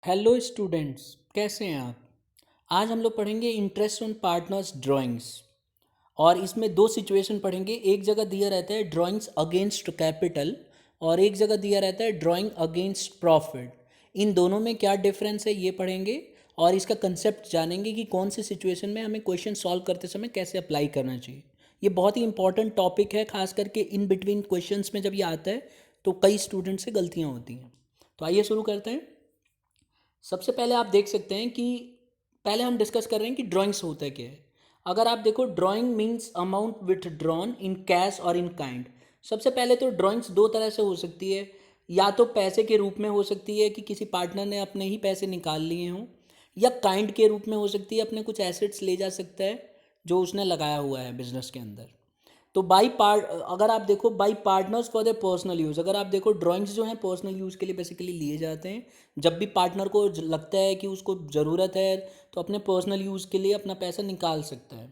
Hello students, कैसे हैं आप। आज हम लोग पढ़ेंगे इंटरेस्ट ऑन पार्टनर्स ड्राइंग्स। और इसमें दो सिचुएशन पढ़ेंगे। एक जगह दिया रहता है ड्राइंग्स अगेंस्ट कैपिटल और एक जगह दिया रहता है ड्राइंग अगेंस्ट प्रॉफिट। इन दोनों में क्या डिफरेंस है ये पढ़ेंगे और इसका कंसेप्ट जानेंगे कि कौन सी सिचुएशन में हमें क्वेश्चन सॉल्व करते समय कैसे अप्लाई करना चाहिए। ये बहुत ही इंपॉर्टेंट टॉपिक है, खास करके इन बिटवीन क्वेश्चंस में जब ये आता है तो कई स्टूडेंट से गलतियाँ होती हैं। तो आइए शुरू करते हैं। सबसे पहले आप देख सकते हैं कि पहले हम डिस्कस कर रहे हैं कि ड्राइंग्स होता क्या है। अगर आप देखो, drawing means amount with drawn in cash और इन काइंड। सबसे पहले तो ड्राइंग्स दो तरह से हो सकती है। या तो पैसे के रूप में हो सकती है कि किसी पार्टनर ने अपने ही पैसे निकाल लिए हों, या काइंड के रूप में हो सकती है, अपने कुछ एसेट्स ले जा सकता है जो उसने लगाया हुआ है बिजनेस के अंदर। तो बाई पार्ट अगर आप देखो by partners for the personal use, अगर आप देखो ड्राइंग्स जो हैं पर्सनल यूज़ के लिए बेसिकली लिए जाते हैं। जब भी पार्टनर को लगता है कि उसको ज़रूरत है तो अपने पर्सनल यूज़ के लिए अपना पैसा निकाल सकता है।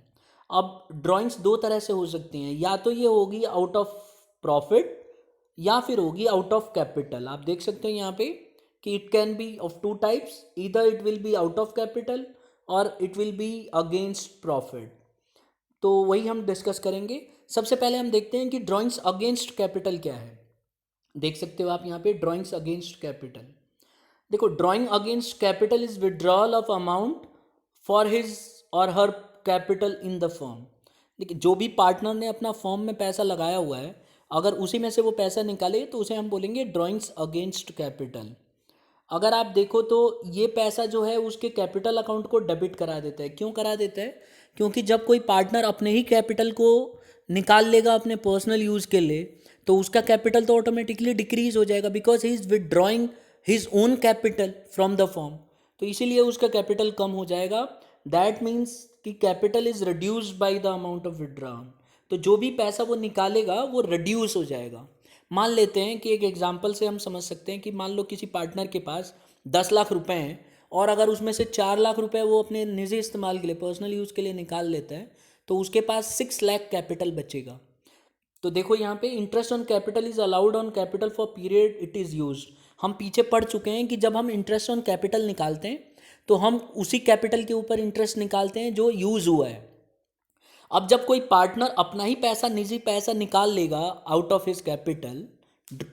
अब ड्राइंग्स दो तरह से हो सकती हैं, या तो ये होगी आउट ऑफ प्रॉफिट या फिर होगी आउट ऑफ कैपिटल। आप देख सकते हैं यहाँ पे कि it can be of two types, either it will be out of capital और it will be against profit. तो वही हम डिस्कस करेंगे। सबसे पहले हम देखते हैं कि ड्राइंग्स अगेंस्ट कैपिटल क्या है। देख सकते हो आप यहाँ पे ड्राइंग्स अगेंस्ट कैपिटल। देखो, drawing against capital is withdrawal of amount for his or her capital in the firm. देखिए, जो भी पार्टनर ने अपना फर्म में पैसा लगाया हुआ है, अगर उसी में से वो पैसा निकाले तो उसे हम बोलेंगे ड्राइंग्स अगेंस्ट कैपिटल। अगर आप देखो तो ये पैसा जो है उसके कैपिटल अकाउंट को डेबिट करा देता है। क्यों करा देता है? क्योंकि जब कोई पार्टनर अपने ही कैपिटल को निकाल लेगा अपने पर्सनल यूज़ के लिए तो उसका कैपिटल तो ऑटोमेटिकली डिक्रीज हो जाएगा, because he is withdrawing his own capital from the form. तो इसीलिए उसका कैपिटल कम हो जाएगा। दैट मीन्स कि capital is reduced by the amount of withdrawn. तो जो भी पैसा वो निकालेगा वो रिड्यूस हो जाएगा। मान लेते हैं कि एक एग्जांपल से हम समझ सकते हैं कि मान लो किसी पार्टनर के पास 10 लाख रुपए हैं और अगर उसमें से 4 लाख रुपए वो अपने निजी इस्तेमाल के लिए, पर्सनल यूज़ के लिए निकाल लेता है तो उसके पास 6 लाख कैपिटल बचेगा। तो देखो यहाँ पे interest on capital is allowed on capital for period it is use. हम पीछे पढ़ चुके हैं कि जब हम इंटरेस्ट ऑन कैपिटल निकालते हैं तो हम उसी कैपिटल के ऊपर इंटरेस्ट निकालते हैं जो यूज़ हुआ है। अब जब कोई पार्टनर अपना ही पैसा, निजी पैसा निकाल लेगा out of his capital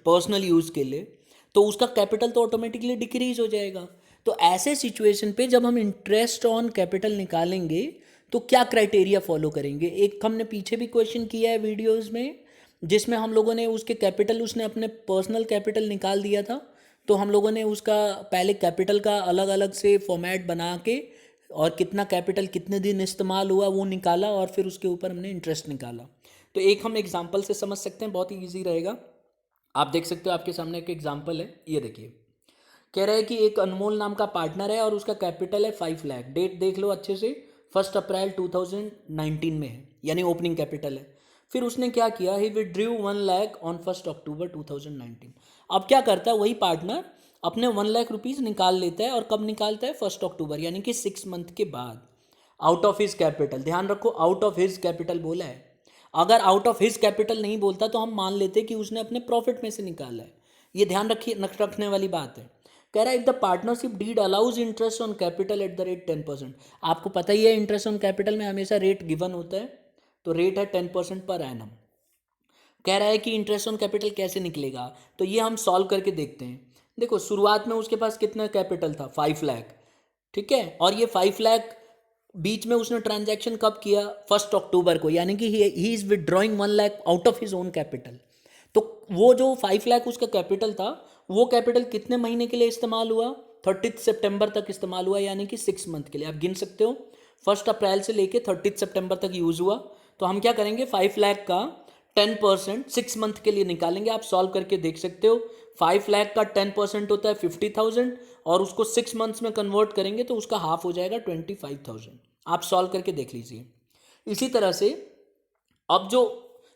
personal use के लिए तो उसका कैपिटल तो ऑटोमेटिकली डिक्रीज हो जाएगा। तो ऐसे सिचुएशन पे जब हम इंटरेस्ट ऑन कैपिटल निकालेंगे तो क्या क्राइटेरिया फॉलो करेंगे। एक हमने पीछे भी क्वेश्चन किया है वीडियोस में जिसमें हम लोगों ने उसके कैपिटल, उसने अपने पर्सनल कैपिटल निकाल दिया था तो हम लोगों ने उसका पहले कैपिटल का अलग अलग से फॉर्मेट बना के और कितना कैपिटल कितने दिन इस्तेमाल हुआ वो निकाला और फिर उसके ऊपर हमने इंटरेस्ट निकाला। तो एक हम एग्जांपल से समझ सकते हैं, बहुत ही ईजी रहेगा। आप देख सकते हो आपके सामने एक एग्जांपल है, ये देखिए। कह रहा है कि एक अनमोल नाम का पार्टनर है और उसका कैपिटल है 5 लाख। डेट देख लो अच्छे से, 1 अप्रैल 2019 में है, यानी ओपनिंग कैपिटल है। फिर उसने क्या किया, ही विड्रू 1 लाख ऑन 1 अक्टूबर 2019। अब क्या करता है वही पार्टनर, अपने 1 लाख रुपीज़ निकाल लेता है। और कब निकालता है? 1 अक्टूबर, यानी कि 6 मंथ के बाद, आउट ऑफ हिज कैपिटल। ध्यान रखो, आउट ऑफ हिज कैपिटल बोला है। अगर आउट ऑफ हिज कैपिटल नहीं बोलता तो हम मान लेते कि उसने अपने प्रॉफिट में से निकाला है। ये ध्यान रखने वाली बात है। कह रहा है if the partnership deed allows interest on capital at the rate 10%। आपको पता ही है इंटरेस्ट ऑन कैपिटल में हमेशा रेट गिवन होता है, तो रेट है 10% पर एनम। कह रहा है कि इंटरेस्ट ऑन कैपिटल कैसे निकलेगा, तो ये हम सॉल्व करके देखते हैं। देखो, शुरुआत में उसके पास कितना कैपिटल था? 5 लाख, ठीक है। और ये 5 लाख बीच में उसने ट्रांजैक्शन कब किया? 1 अक्टूबर को, यानी कि he is withdrawing 1 lakh out of his own capital. तो वो जो 5 लाख उसका कैपिटल था वो कैपिटल कितने महीने के लिए इस्तेमाल हुआ? 30 सितंबर तक इस्तेमाल हुआ, यानी कि 6 मंथ के लिए। आप गिन सकते हो 1 अप्रैल से लेके 30 सितंबर तक यूज हुआ। तो हम क्या करेंगे, 5 लाख का 10% 6 मंथ के लिए निकालेंगे। आप सॉल्व करके देख सकते हो। 5 लाख का 10% होता है 50,000 और उसको 6 मंथ्स में कन्वर्ट करेंगे तो उसका हाफ हो जाएगा 25,000। आप सॉल्व करके देख लीजिए। इसी तरह से अब जो,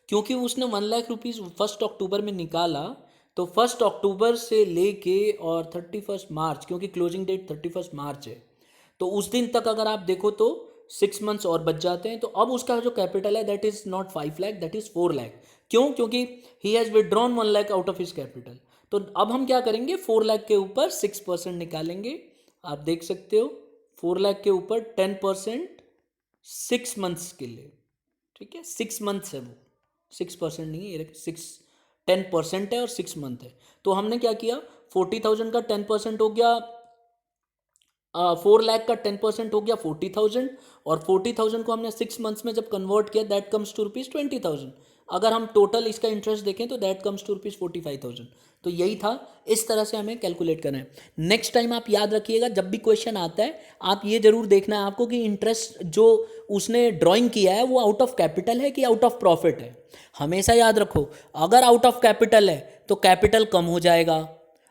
क्योंकि उसने 1 लाख रुपीज़ 1 अक्टूबर में निकाला तो 1 अक्टूबर से लेके और 31 मार्च, क्योंकि क्लोजिंग डेट 31 मार्च है, तो उस दिन तक अगर आप देखो तो 6 मंथ्स और बच जाते हैं। तो अब उसका जो कैपिटल है that is not 5 lakh, that is 4 lakh. क्यों? क्योंकि he has withdrawn 1 lakh out of his capital. तो अब हम क्या करेंगे, 4 लाख के ऊपर 6% निकालेंगे आप देख सकते हो 4 लाख के ऊपर 10% 6 मंथ्स के लिए, ठीक है, 6 मंथ्स है वो, 6% नहीं है, ये 10% है और 6 मंथ है। तो हमने क्या किया, 40,000 का 10% हो गया 4 लाख का 10% हो गया 40,000, और 40,000 को हमने 6 मंथ्स में जब कन्वर्ट किया दैट कम्स टू रुपीज़ 20,000। अगर हम टोटल इसका इंटरेस्ट देखें तो दैट कम्स टू रुपीज़ 45,000। तो यही था, इस तरह से हमें कैलकुलेट करना है। नेक्स्ट टाइम आप याद रखिएगा, जब भी क्वेश्चन आता है आप ये जरूर देखना है आपको कि इंटरेस्ट जो उसने ड्राइंग किया है वो आउट ऑफ कैपिटल है कि आउट ऑफ प्रॉफिट है। हमेशा याद रखो, अगर आउट ऑफ कैपिटल है तो कैपिटल कम हो जाएगा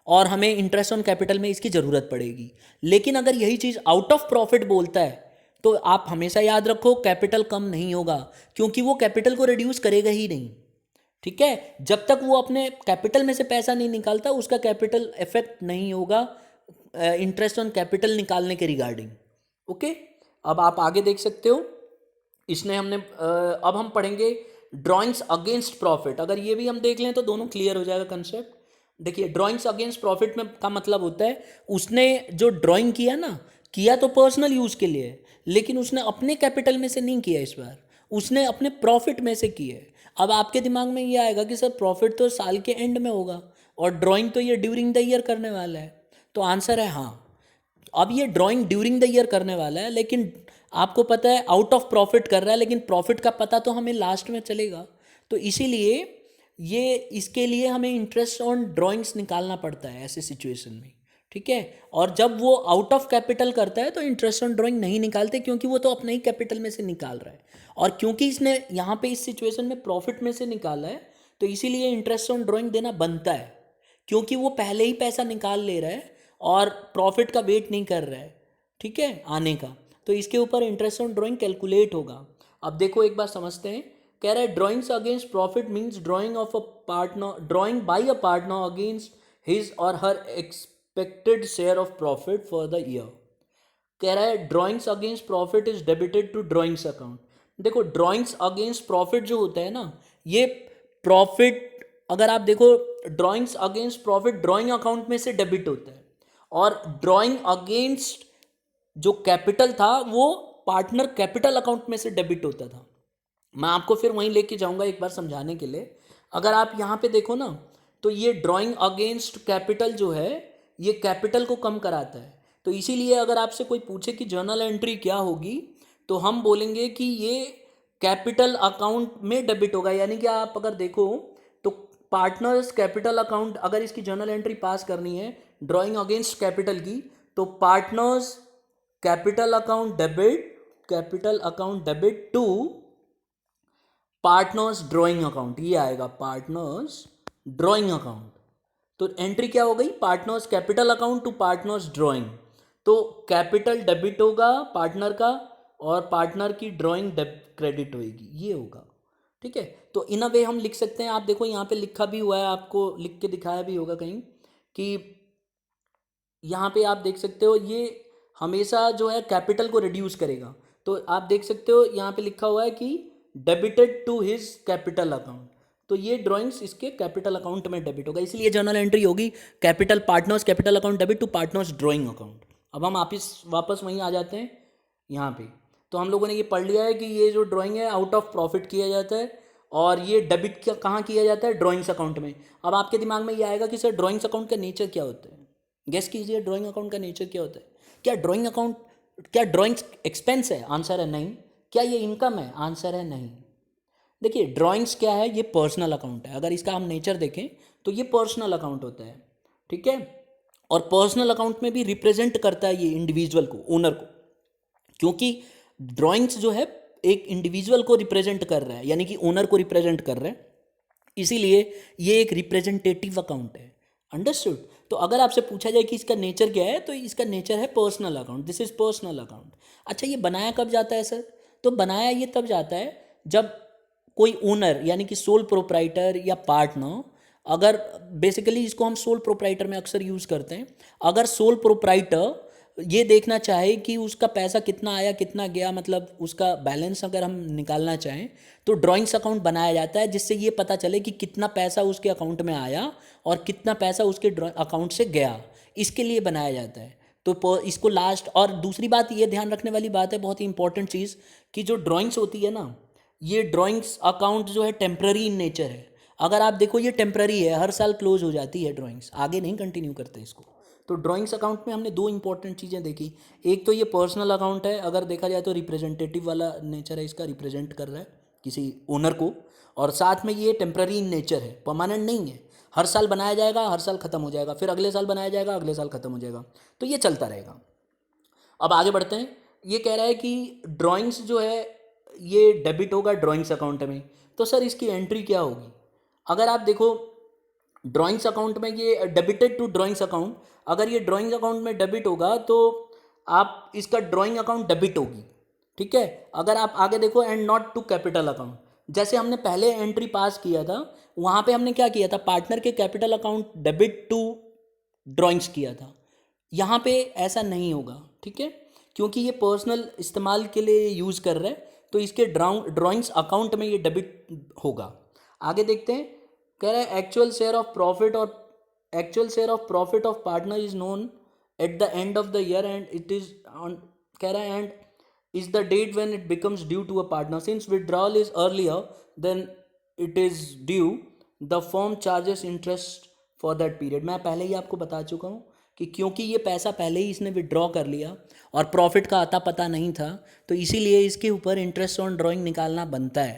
और हमें इंटरेस्ट ऑन कैपिटल में इसकी ज़रूरत पड़ेगी। लेकिन अगर यही चीज़ आउट ऑफ प्रॉफिट बोलता है तो आप हमेशा याद रखो कैपिटल कम नहीं होगा, क्योंकि वो कैपिटल को रिड्यूस करेगा ही नहीं, ठीक है। जब तक वो अपने कैपिटल में से पैसा नहीं निकालता उसका कैपिटल इफेक्ट नहीं होगा इंटरेस्ट ऑन कैपिटल निकालने के रिगार्डिंग। ओके, अब आप आगे देख सकते हो, इसने हमने अब हम पढ़ेंगे ड्राइंग्स अगेंस्ट प्रॉफिट। अगर ये भी हम देख लें तो दोनों क्लियर हो जाएगा कंसेप्ट। देखिए, ड्राइंग्स अगेंस्ट प्रॉफिट में का मतलब होता है उसने जो ड्राइंग किया ना, किया तो पर्सनल यूज़ के लिए, लेकिन उसने अपने कैपिटल में से नहीं किया, इस बार उसने अपने प्रॉफिट में से किया। अब आपके दिमाग में ये आएगा कि सर प्रॉफिट तो साल के एंड में होगा और ड्राइंग तो ये ड्यूरिंग द ईयर करने वाला है। तो आंसर है हाँ, अब ये ड्राइंग ड्यूरिंग द ईयर करने वाला है, लेकिन आपको पता है आउट ऑफ प्रॉफिट कर रहा है, लेकिन प्रॉफिट का पता तो हमें लास्ट में चलेगा। तो इसीलिए ये इसके लिए हमें इंटरेस्ट ऑन ड्राइंग्स निकालना पड़ता है ऐसे सिचुएशन में, ठीक है। और जब वो आउट ऑफ कैपिटल करता है तो इंटरेस्ट ऑन ड्राइंग नहीं निकालते, क्योंकि वो तो अपने ही कैपिटल में से निकाल रहा है। और क्योंकि इसने यहाँ पे इस सिचुएशन में प्रॉफिट में से निकाला है तो इसीलिए इंटरेस्ट ऑन ड्राइंग देना बनता है, क्योंकि वो पहले ही पैसा निकाल ले रहा है और प्रॉफिट का वेट नहीं कर रहा है, ठीक है, आने का। तो इसके ऊपर इंटरेस्ट ऑन ड्राइंग कैलकुलेट होगा। अब देखो एक बार समझते हैं, कह रहा है drawings against profit means drawing of a partner, drawing by a partner against his or her expected share of profit for the year. कह रहा है drawings against profit is debited to drawings account. देखो, drawings against profit जो होता है ना, ये profit अगर आप देखो, drawings against profit drawing account में से डेबिट होता है, और ड्राइंग अगेंस्ट जो कैपिटल था वो पार्टनर कैपिटल अकाउंट में से डेबिट होता था। मैं आपको फिर वहीं लेके जाऊंगा एक बार समझाने के लिए। अगर आप यहाँ पे देखो ना, तो ये ड्राइंग अगेंस्ट कैपिटल जो है ये कैपिटल को कम कराता है। तो इसीलिए अगर आपसे कोई पूछे कि जर्नल एंट्री क्या होगी तो हम बोलेंगे कि ये कैपिटल अकाउंट में डेबिट होगा। यानी कि आप अगर देखो तो पार्टनर्स कैपिटल अकाउंट, अगर इसकी जर्नल एंट्री पास करनी है ड्राइंग अगेंस्ट कैपिटल की, तो partners capital account debit to partners drawing account, ये आएगा पार्टनर्स ड्राइंग अकाउंट। तो एंट्री क्या हो गई, partners capital account to partners drawing. तो कैपिटल डेबिट होगा पार्टनर का और पार्टनर की ड्राइंग क्रेडिट होएगी, ये होगा, ठीक है। तो इन अ वे हम लिख सकते हैं। आप देखो यहाँ पे लिखा भी हुआ है, आपको लिख के दिखाया भी होगा कहीं कि यहाँ पे आप देख सकते हो ये हमेशा जो है कैपिटल को रिड्यूस करेगा। तो आप देख सकते हो यहाँ पे लिखा हुआ है कि debited to his capital account, तो ये ड्राइंग्स इसके कैपिटल अकाउंट में डेबिट होगा, इसलिए जर्नल एंट्री होगी capital partners capital account debit to partners drawing account. अब हम वापस वहीं आ जाते हैं यहाँ पे। तो हम लोगों ने ये पढ़ लिया है कि ये जो ड्राइंग है आउट ऑफ प्रॉफिट किया जाता है और ये डेबिट कहाँ किया जाता है, ड्राइंग्स अकाउंट में। अब आपके दिमाग में ये आएगा कि सर ड्राइंग्स अकाउंट का नेचर क्या होता है, गेस कीजिए ड्राइंग अकाउंट का नेचर क्या होता है। क्या ड्राइंग्स एक्सपेंस है, आंसर है नहीं। क्या ये इनकम है, आंसर है नहीं। देखिए ड्राइंग्स क्या है, ये पर्सनल अकाउंट है। अगर इसका हम नेचर देखें तो ये पर्सनल अकाउंट होता है, ठीक है। और पर्सनल अकाउंट में भी रिप्रेजेंट करता है ये इंडिविजुअल को, ओनर को, क्योंकि ड्राइंग्स जो है एक इंडिविजुअल को रिप्रेजेंट कर रहा है, यानी कि ओनर को रिप्रेजेंट कर रहा है, इसीलिए ये एक रिप्रेजेंटेटिव अकाउंट है। अंडरस्टूड। तो अगर आपसे पूछा जाए कि इसका नेचर क्या है तो इसका नेचर है personal account, this is personal account. अच्छा, ये बनाया कब जाता है सर, तो बनाया ये तब जाता है जब कोई ओनर यानी कि सोल प्रोप्राइटर या पार्टनर, अगर बेसिकली इसको हम सोल प्रोप्राइटर में अक्सर यूज़ करते हैं, अगर सोल प्रोप्राइटर ये देखना चाहे कि उसका पैसा कितना आया कितना गया, मतलब उसका बैलेंस अगर हम निकालना चाहें तो ड्राइंग्स अकाउंट बनाया जाता है, जिससे ये पता चले कि कितना पैसा उसके अकाउंट में आया और कितना पैसा उसके अकाउंट से गया, इसके लिए बनाया जाता है। तो इसको लास्ट, और दूसरी बात ये ध्यान रखने वाली बात है, बहुत ही इंपॉर्टेंट चीज़, कि जो ड्राइंग्स होती है ना, ये ड्राइंग्स अकाउंट जो है टेम्प्ररी इन नेचर है। अगर आप देखो ये टेम्प्ररी है, हर साल क्लोज हो जाती है ड्राइंग्स, आगे नहीं कंटिन्यू करते इसको। तो ड्राइंग्स अकाउंट में हमने दो इंपॉर्टेंट चीज़ें देखी। एक तो ये पर्सनल अकाउंट है, अगर देखा जाए तो रिप्रेजेंटेटिव वाला नेचर है इसका, रिप्रेजेंट कर रहा है किसी ओनर को, और साथ में ये टेम्प्ररी इन नेचर है, परमानेंट नहीं है। हर साल बनाया जाएगा, हर साल ख़त्म हो जाएगा, फिर अगले साल बनाया जाएगा, अगले साल ख़त्म हो जाएगा, तो ये चलता रहेगा। अब आगे बढ़ते हैं। ये कह रहा है कि ड्राइंग्स जो है ये डेबिट होगा ड्राइंग्स अकाउंट में, तो सर इसकी एंट्री क्या होगी? अगर आप देखो ड्राइंग्स अकाउंट में ये डेबिटेड टू ड्राइंग्स अकाउंट, अगर ये ड्राइंग्स अकाउंट में डेबिट होगा तो आप इसका ड्राइंग अकाउंट डेबिट होगी, ठीक है। अगर आप आगे देखो, and not to capital account, जैसे हमने पहले एंट्री पास किया था, वहाँ पे हमने क्या किया था, पार्टनर के capital account debit to drawings किया था। यहाँ पे ऐसा नहीं होगा, ठीक है, क्योंकि ये पर्सनल इस्तेमाल के लिए यूज़ कर रहा है, तो इसके ड्राइंग्स अकाउंट में ये डेबिट होगा। आगे देखते हैं, कह रहा है एक्चुअल शेयर ऑफ प्रॉफिट, और actual share of profit of partner is known at the end of the year, and it is on, कह रहा है, and is the date when it becomes due to a partner. Since withdrawal is earlier than it is due, the firm charges interest for that period. मैं पहले ही आपको बता चुका हूँ कि क्योंकि ये पैसा पहले ही इसने विड्रॉ कर लिया और प्रॉफिट का आता पता नहीं था, तो इसीलिए इसके ऊपर इंटरेस्ट ऑन ड्राइंग निकालना बनता है।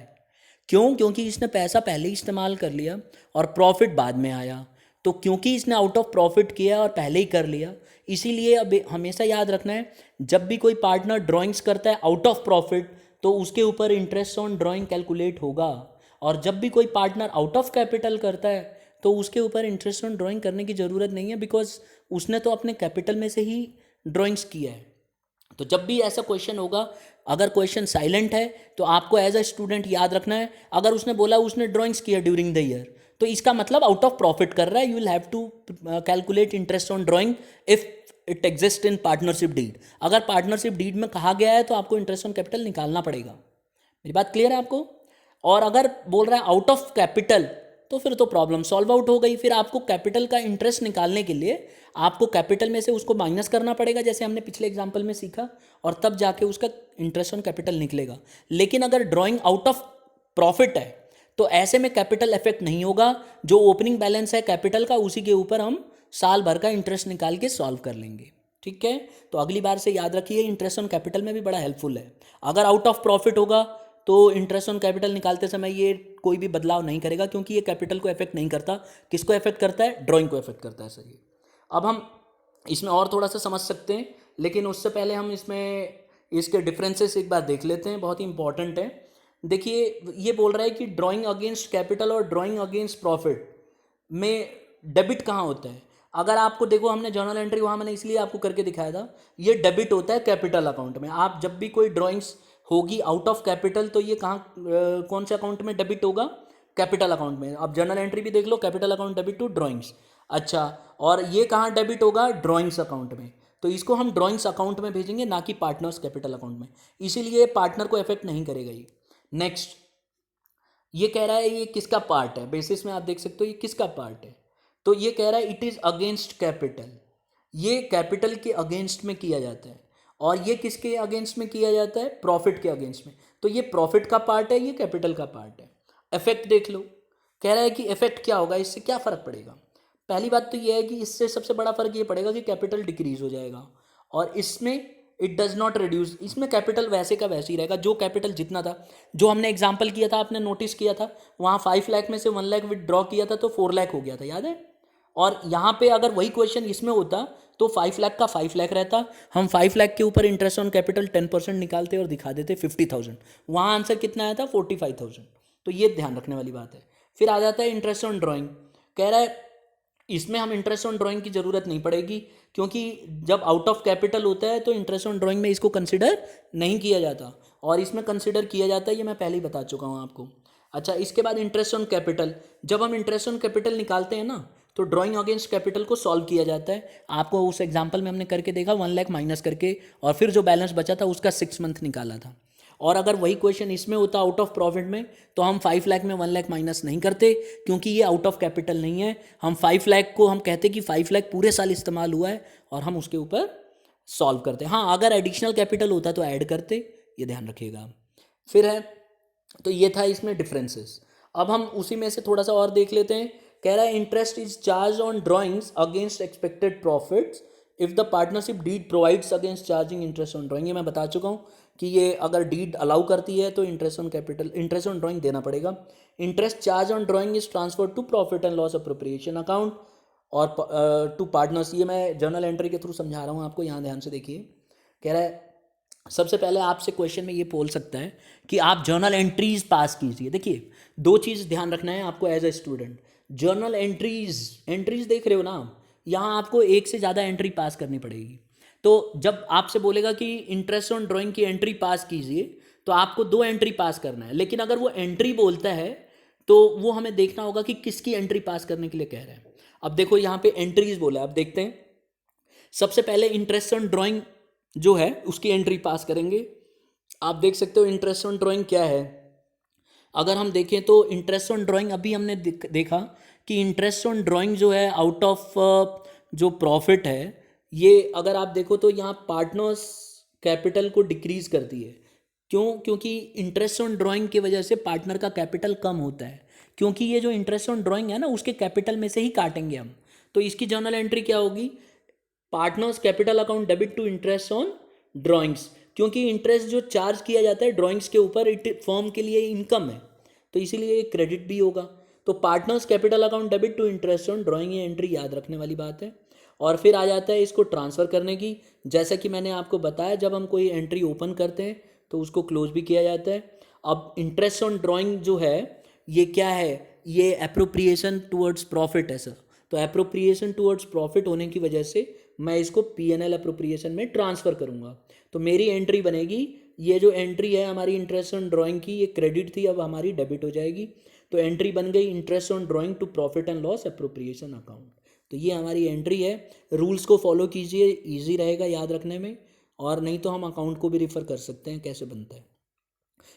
क्यों? क्योंकि इसने पैसा पहले ही इस्तेमाल कर लिया और प्रॉफिट बाद में आया, तो क्योंकि इसने आउट ऑफ प्रॉफिट किया और पहले ही कर लिया, इसीलिए अब हमेशा याद रखना है, जब भी कोई पार्टनर ड्राइंग्स करता है आउट ऑफ प्रॉफिट, तो उसके ऊपर इंटरेस्ट ऑन ड्राइंग कैलकुलेट होगा, और जब भी कोई पार्टनर आउट ऑफ कैपिटल करता है तो उसके ऊपर इंटरेस्ट ऑन ड्राइंग करने की ज़रूरत नहीं है, बिकॉज उसने तो अपने कैपिटल में से ही ड्राइंग्स किया है। तो जब भी ऐसा क्वेश्चन होगा, अगर क्वेश्चन साइलेंट है तो आपको एज अ स्टूडेंट याद रखना है, अगर उसने बोला उसने ड्राइंग्स किया ड्यूरिंग द ईयर, तो इसका मतलब आउट ऑफ प्रॉफिट कर रहा है। You will have to calculate interest on drawing if it exist in partnership deed. अगर पार्टनरशिप डीड में कहा गया है तो आपको इंटरेस्ट ऑन कैपिटल निकालना पड़ेगा। मेरी बात क्लियर है आपको? और अगर बोल रहा है आउट ऑफ कैपिटल, तो फिर तो प्रॉब्लम सॉल्व आउट हो गई। फिर आपको कैपिटल का इंटरेस्ट निकालने के लिए आपको कैपिटल में से उसको माइनस करना पड़ेगा, जैसे हमने पिछले एग्जाम्पल में सीखा, और तब जाके उसका इंटरेस्ट ऑन कैपिटल निकलेगा। लेकिन अगर ड्राइंग आउट ऑफ प्रॉफिट है तो ऐसे में कैपिटल इफेक्ट नहीं होगा, जो ओपनिंग बैलेंस है कैपिटल का उसी के ऊपर हम साल भर का इंटरेस्ट निकाल के सॉल्व कर लेंगे, ठीक है। तो अगली बार से याद रखिए, इंटरेस्ट ऑन कैपिटल में भी बड़ा हेल्पफुल है। अगर आउट ऑफ प्रॉफिट होगा तो इंटरेस्ट ऑन कैपिटल निकालते समय ये कोई भी बदलाव नहीं करेगा, क्योंकि ये कैपिटल को इफेक्ट नहीं करता। किसको इफेक्ट करता है? ड्राइंग को इफेक्ट करता है। सही। अब हम इसमें और थोड़ा सा समझ सकते हैं, लेकिन उससे पहले हम इसमें इसके डिफरेंसेस एक बार देख लेते हैं, बहुत ही इंपॉर्टेंट है। देखिए, ये बोल रहा है कि ड्राइंग अगेंस्ट कैपिटल और ड्राइंग अगेंस्ट प्रॉफिट में डेबिट कहाँ होता है। अगर आपको देखो, हमने जर्नल एंट्री वहाँ मैंने इसलिए आपको करके दिखाया था, ये डेबिट होता है कैपिटल अकाउंट में। आप जब भी कोई ड्राइंग्स होगी आउट ऑफ कैपिटल, तो ये कहाँ कौन से अकाउंट में डेबिट होगा? कैपिटल अकाउंट में। आप जर्नल एंट्री भी देख लो, capital account debit to drawings. अच्छा, और ये कहाँ डेबिट होगा? ड्राइंग्स अकाउंट में। तो इसको हम ड्राइंग्स अकाउंट में भेजेंगे, ना कि पार्टनर्स कैपिटल अकाउंट में, इसीलिए पार्टनर को इफेक्ट नहीं करेगा ये। नेक्स्ट, ये कह रहा है ये किसका पार्ट है, बेसिस में आप देख सकते हो ये किसका पार्ट है। तो ये कह रहा है इट इज़ अगेंस्ट कैपिटल, ये कैपिटल के अगेंस्ट में किया जाता है, और ये किसके अगेंस्ट में किया जाता है? प्रॉफिट के अगेंस्ट में। तो ये प्रॉफिट का पार्ट है, ये कैपिटल का पार्ट है। इफेक्ट देख लो, कह रहा है कि इफेक्ट क्या होगा, इससे क्या फ़र्क पड़ेगा। पहली बात तो ये है कि इससे सबसे बड़ा फ़र्क ये पड़ेगा कि कैपिटल डिक्रीज हो जाएगा, और इसमें इट डज़ नॉट रिड्यूस, इसमें कैपिटल वैसे का वैसे ही रहेगा, जो कैपिटल जितना था। जो हमने एग्जाम्पल किया था, आपने नोटिस किया था, वहाँ 5 लाख में से 1 लाख विदड्रॉ किया था तो 4 लाख हो गया था, याद है। और यहाँ पे अगर वही क्वेश्चन इसमें होता तो 5 लाख का 5 लाख रहता, हम 5 लाख के ऊपर इंटरेस्ट ऑन कैपिटल 10% निकालते और दिखा देते 50,000, वहाँ आंसर कितना आया था? 45,000। तो ये ध्यान रखने वाली बात है। फिर आ जाता है इंटरेस्ट ऑन ड्राइंग, कह रहा है इसमें हम इंटरेस्ट ऑन ड्राइंग की ज़रूरत नहीं पड़ेगी, क्योंकि जब आउट ऑफ कैपिटल होता है तो इंटरेस्ट ऑन ड्राइंग में इसको कंसिडर नहीं किया जाता, और इसमें कंसिडर किया जाता है, ये मैं पहले ही बता चुका हूँ आपको। अच्छा, इसके बाद इंटरेस्ट ऑन कैपिटल, जब हम इंटरेस्ट ऑन कैपिटल निकालते हैं ना, तो ड्राइंग अगेंस्ट कैपिटल को सॉल्व किया जाता है। आपको उस एग्जाम्पल में हमने करके देखा, 1 लाख माइनस करके, और फिर जो बैलेंस बचा था उसका 6 मंथ निकाला था। और अगर वही क्वेश्चन इसमें होता आउट ऑफ प्रॉफिट में, तो हम 5 लाख में 1 लाख माइनस नहीं करते, क्योंकि ये आउट ऑफ कैपिटल नहीं है। हम 5 लाख को हम कहते कि 5 लाख पूरे साल इस्तेमाल हुआ है, और हम उसके ऊपर सॉल्व करते। हाँ, अगर एडिशनल कैपिटल होता तो ऐड करते, ये ध्यान रखिएगा। फिर है, तो ये था इसमें डिफरेंसेस। अब हम उसी में से थोड़ा सा और देख लेते हैं। कह रहा है interest is charge on drawings against expected profits if the partnership deed provides against charging interest on drawing. ये मैं बता चुका हूँ कि ये अगर डीड अलाउ करती है तो interest on capital, interest on drawing देना पड़ेगा। Interest charge on drawing is transfer to profit and loss appropriation account और टू पार्टनर्स। ये मैं जर्नल एंट्री के थ्रू समझा रहा हूँ आपको, यहाँ ध्यान से देखिए। कह रहा है सबसे पहले आपसे क्वेश्चन में ये बोल सकता है कि आप जर्नल एंट्रीज पास कीजिए। देखिए, दो चीज़ ध्यान रखना है आपको as a student. Journal entries, entries देख रहे हो ना, यहाँ आपको एक से ज़्यादा एंट्री पास करनी पड़ेगी। तो जब आपसे बोलेगा कि इंटरेस्ट ऑन ड्राइंग की एंट्री पास कीजिए, तो आपको दो एंट्री पास करना है। लेकिन अगर वो एंट्री बोलता है तो वो हमें देखना होगा कि किसकी एंट्री पास करने के लिए कह रहे हैं। अब देखो यहाँ पे एंट्रीज बोला है, अब देखते हैं। सबसे पहले इंटरेस्ट ऑन ड्राइंग जो है उसकी एंट्री पास करेंगे। आप देख सकते हो इंटरेस्ट ऑन ड्राइंग क्या है। अगर हम देखें तो इंटरेस्ट ऑन ड्राइंग अभी हमने देखा कि इंटरेस्ट ऑन ड्राइंग जो है आउट ऑफ जो प्रॉफिट है, ये अगर आप देखो तो यहाँ पार्टनर्स कैपिटल को डिक्रीज करती है। क्यों? क्योंकि इंटरेस्ट ऑन ड्राइंग की वजह से पार्टनर का कैपिटल कम होता है, क्योंकि ये जो इंटरेस्ट ऑन ड्राइंग है ना उसके कैपिटल में से ही काटेंगे हम। तो इसकी जर्नल एंट्री क्या होगी? Partners capital account debit to interest on drawings, क्योंकि इंटरेस्ट जो चार्ज किया जाता है ड्राइंग्स के ऊपर इट फर्म के लिए इनकम है, तो इसीलिए क्रेडिट भी होगा। तो partners capital account debit to interest on drawing, ये एंट्री याद रखने वाली बात है। और फिर आ जाता है इसको ट्रांसफ़र करने की। जैसा कि मैंने आपको बताया, जब हम कोई एंट्री ओपन करते हैं तो उसको क्लोज भी किया जाता है। अब इंटरेस्ट ऑन ड्राइंग जो है ये क्या है? ये अप्रोप्रिएशन टुवर्ड्स प्रॉफिट है सर। तो अप्रोप्रिएशन टुवर्ड्स प्रॉफिट होने की वजह से मैं इसको P&L अप्रोप्रिएशन में ट्रांसफ़र करूँगा। तो मेरी एंट्री बनेगी, ये जो एंट्री है हमारी इंटरेस्ट ऑन ड्राइंग की, ये क्रेडिट थी, अब हमारी डेबिट हो जाएगी। तो एंट्री बन गई interest on drawing to profit and loss appropriation account. तो ये हमारी एंट्री है। रूल्स को फॉलो कीजिए, ईजी रहेगा याद रखने में। और नहीं तो हम अकाउंट को भी रिफ़र कर सकते हैं कैसे बनता है।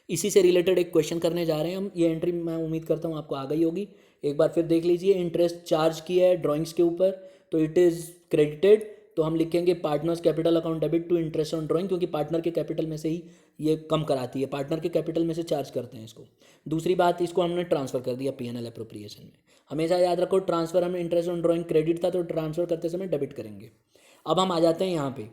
इसी से रिलेटेड एक क्वेश्चन करने जा रहे हैं हम। ये एंट्री मैं उम्मीद करता हूँ आपको आ गई होगी। एक बार फिर देख लीजिए। इंटरेस्ट चार्ज किया है ड्राइंग्स के ऊपर, तो इट इज़ क्रेडिटेड। तो हम लिखेंगे partners capital account debit to interest on drawing, क्योंकि पार्टनर के कैपिटल में से ही ये कम कराती है, पार्टनर के कैपिटल में से चार्ज करते हैं इसको। दूसरी बात, इसको हमने ट्रांसफ़र कर दिया P&L अप्रोप्रिएशन में। हमेशा याद रखो, ट्रांसफ़र हमें इंटरेस्ट ऑन ड्राइंग क्रेडिट था तो ट्रांसफ़र करते समय डेबिट करेंगे। अब हम आ जाते हैं यहाँ पे,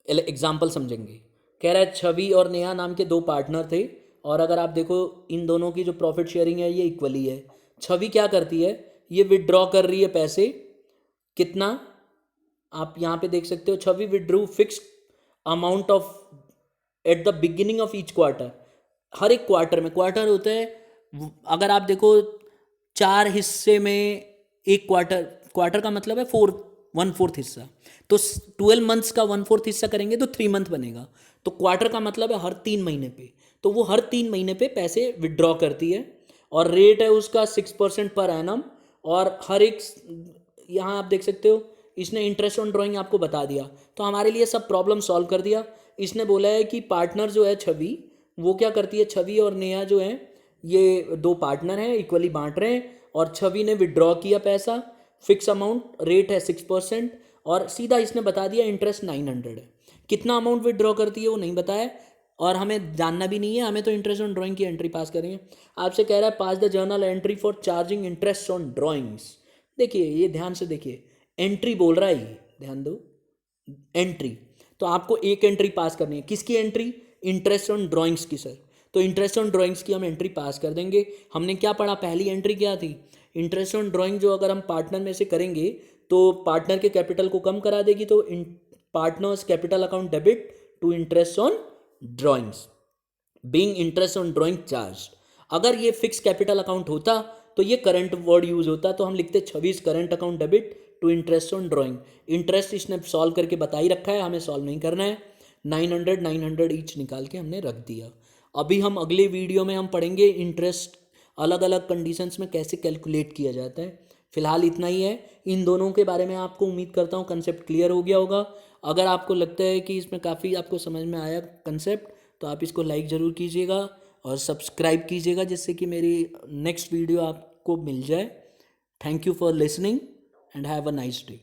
एग्जाम्पल समझेंगे। कह रहा है छवि और नेहा नाम के दो पार्टनर थे, और अगर आप देखो इन दोनों की जो प्रॉफिट शेयरिंग है ये इक्वली है। छवि क्या करती है? ये विड्रॉ कर रही है पैसे। कितना? आप यहाँ पे देख सकते हो, Chhavi withdrew fixed amount of at the beginning of each quarter. हर एक क्वार्टर में, क्वार्टर होता है अगर आप देखो 4 हिस्से में एक क्वार्टर, क्वार्टर का मतलब है 1/4 हिस्सा। तो 12 मंथ्स का 1/4 हिस्सा करेंगे तो 3 मंथ बनेगा। तो क्वार्टर का मतलब है हर 3 महीने पे। तो वो हर 3 महीने पे पैसे विड्रॉ करती है, और रेट है उसका 6% पर एनम। और हर एक, यहाँ आप देख सकते हो इसने इंटरेस्ट ऑन ड्राइंग आपको बता दिया, तो हमारे लिए सब प्रॉब्लम सॉल्व कर दिया। इसने बोला है कि पार्टनर जो है छवि, वो क्या करती है, छवि और नेहा जो है ये दो पार्टनर हैं, इक्वली बांट रहे हैं, और छवि ने विड्रॉ किया पैसा, फिक्स अमाउंट, रेट है 6%, और सीधा इसने बता दिया इंटरेस्ट 900 है। कितना अमाउंट विड्रॉ करती है वो नहीं बताया, और हमें जानना भी नहीं है, हमें तो इंटरेस्ट ऑन ड्राइंग की एंट्री पास करेंगे। आपसे कह रहा है pass the journal entry for charging interest on drawings. देखिए, ये ध्यान से देखिए, एंट्री बोल रहा है, ये ध्यान दो, एंट्री। तो आपको एक एंट्री पास करनी है। किसकी एंट्री? इंटरेस्ट ऑन ड्राइंग्स की सर। तो इंटरेस्ट ऑन ड्राइंग्स की हम एंट्री पास कर देंगे। हमने क्या पढ़ा? पहली एंट्री क्या थी? इंटरेस्ट ऑन ड्राइंग जो अगर हम पार्टनर में से करेंगे तो पार्टनर के कैपिटल को कम करा देगी, तो partners capital account debit to interest on drawings being interest on drawing charge. अगर ये फिक्स कैपिटल अकाउंट होता तो ये करंट वर्ड यूज होता, तो हम लिखते 26 current account debit to interest on drawing. Interest इसने सॉल्व करके बता ही रखा है, हमें सॉल्व नहीं करना है। 900 ईच निकाल के हमने रख दिया। अभी हम अगले वीडियो में हम पढ़ेंगे इंटरेस्ट अलग अलग कंडीशंस में कैसे कैलकुलेट किया जाता है। फिलहाल इतना ही है। इन दोनों के बारे में आपको उम्मीद करता हूँ कंसेप्ट क्लियर हो गया होगा। अगर आपको लगता है कि इसमें काफ़ी आपको समझ में आया कंसेप्ट, तो आप इसको लाइक ज़रूर कीजिएगा और सब्सक्राइब कीजिएगा, जिससे कि मेरी नेक्स्ट वीडियो आपको मिल जाए। Thank you for listening and have a nice day.